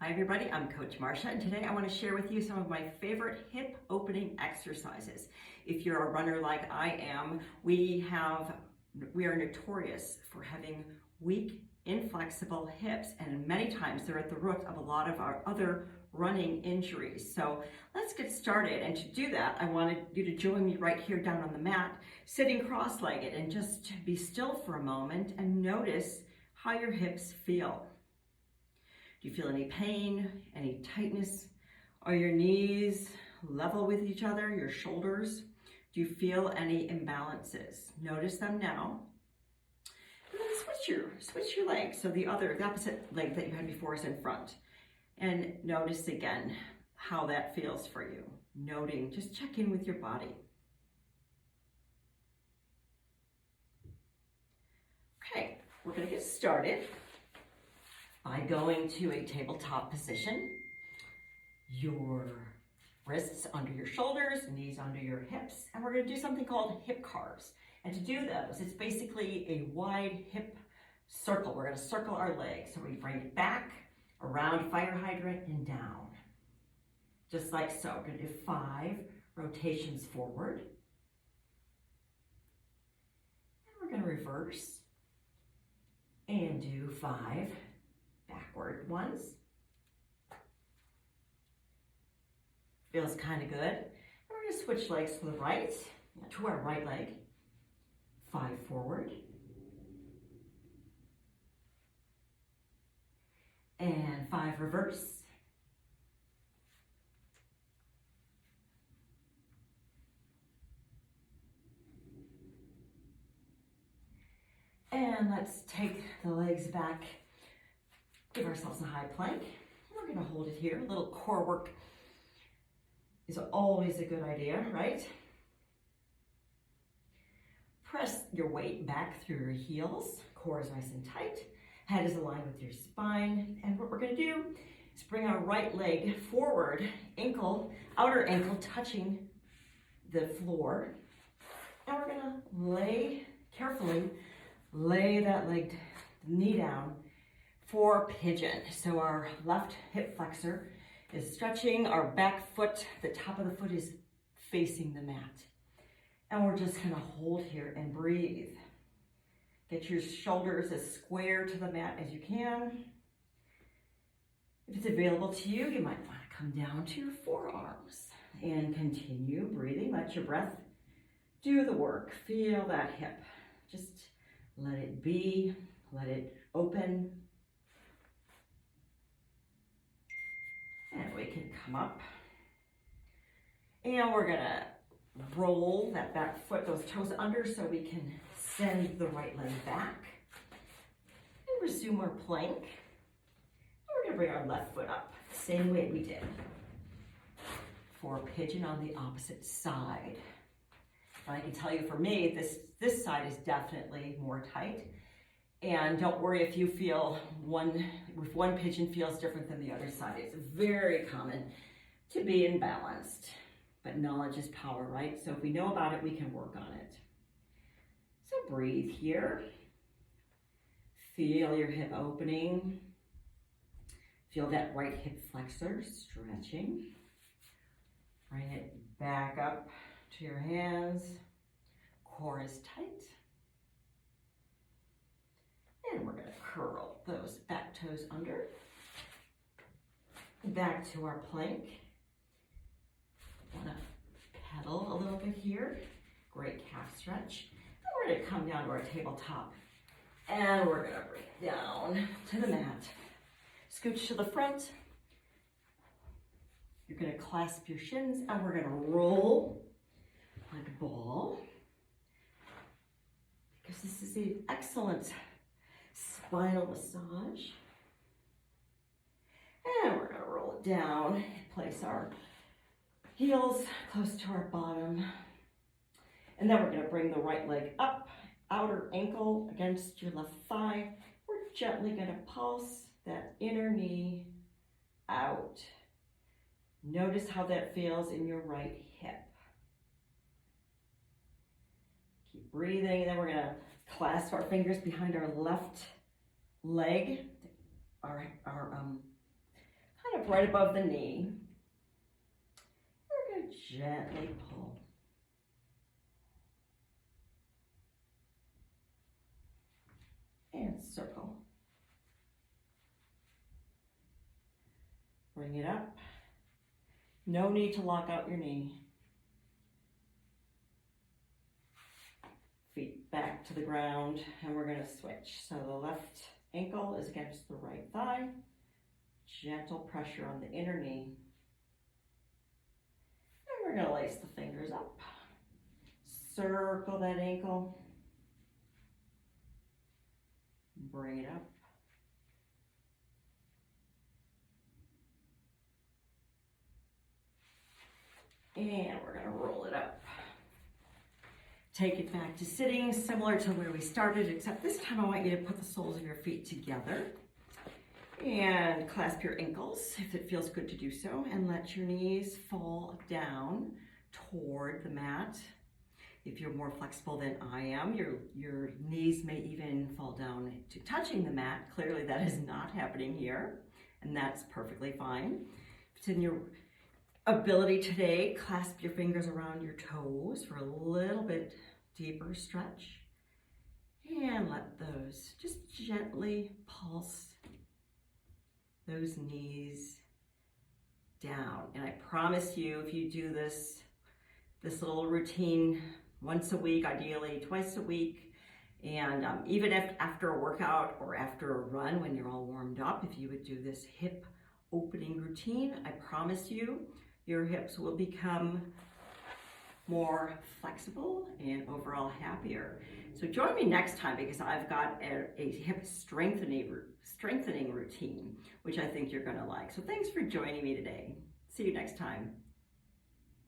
Hi everybody, I'm Coach Marcia, and today I want to share with you some of my favorite hip opening exercises. If you're a runner like I am, we are notorious for having weak, inflexible hips, and many times they're at the root of a lot of our other running injuries. So let's get started, and to do that, I wanted you to join me right here down on the mat, sitting cross-legged, and just be still for a moment and notice how your hips feel. Do you feel any pain, any tightness? Are your knees level with each other, your shoulders? Do you feel any imbalances? Notice them now. And then switch your legs. So the opposite leg that you had before is in front. And notice again how that feels for you. Noting, just check in with your body. Okay, we're gonna get started by going to a tabletop position, your wrists under your shoulders, knees under your hips, and we're going to do something called hip carves. And to do those, it's basically a wide hip circle. We're going to circle our legs. So we bring it back, around fire hydrant, and down. Just like so. We're going to do 5 rotations forward. And we're going to reverse and do 5 backward ones. Feels kind of good. And we're going to switch legs to the right, to our right leg. 5 forward. And 5 reverse. And let's take the legs back. Give ourselves a high plank. We're going to hold it here. A little core work is always a good idea, right? Press your weight back through your heels. Core is nice and tight. Head is aligned with your spine. And what we're going to do is bring our right leg forward, outer ankle touching the floor. And we're going to carefully lay that knee down for pigeon. So our left hip flexor is stretching, our back foot, the top of the foot is facing the mat. And we're just gonna hold here and breathe. Get your shoulders as square to the mat as you can. If it's available to you, you might wanna come down to your forearms and continue breathing. Let your breath do the work. Feel that hip. Just let it be, let it open. And we can come up. And we're gonna roll that back foot, those toes under, so we can send the right leg back. And resume our plank. And we're gonna bring our left foot up, same way we did for pigeon on the opposite side. And I can tell you for me, this side is definitely more tight. And don't worry if you feel if one pigeon feels different than the other side. It's very common to be imbalanced, but knowledge is power, right? So if we know about it, we can work on it. So breathe here. Feel your hip opening. Feel that right hip flexor stretching. Bring it back up to your hands. Core is tight. And we're going to curl those back toes under. Back to our plank. Want to pedal a little bit here. Great calf stretch. Then we're going to come down to our tabletop. And we're going to bring down to the mat. Scooch to the front. You're going to clasp your shins and we're going to roll like a ball. Because this is an excellent spinal massage. And we're going to roll it down, place our heels close to our bottom. And then we're going to bring the right leg up, outer ankle against your left thigh. We're gently going to pulse that inner knee out. Notice how that feels in your right hip. Keep breathing, and then we're going to clasp our fingers behind our left leg, our hip right above the knee. We're going to gently pull. And circle. Bring it up. No need to lock out your knee. Feet back to the ground, and we're going to switch. So the left ankle is against the right thigh. Gentle pressure on the inner knee. And we're going to lace the fingers up. Circle that ankle. Bring it up. And we're going to roll it up. Take it back to sitting, similar to where we started, except this time I want you to put the soles of your feet together and clasp your ankles if it feels good to do so, and let your knees fall down toward the mat. If you're more flexible than I am, your knees may even fall down to touching the mat. Clearly that is not happening here, and that's perfectly fine. If it's in your ability today, clasp your fingers around your toes for a little bit deeper stretch, and let those just gently pulse those knees down. And I promise you, if you do this little routine once a week, ideally twice a week, and even if after a workout or after a run when you're all warmed up, if you would do this hip opening routine, I promise you, your hips will become more flexible and overall happier. So join me next time, because I've got a hip strengthening routine, which I think you're going to like. So thanks for joining me today. See you next time.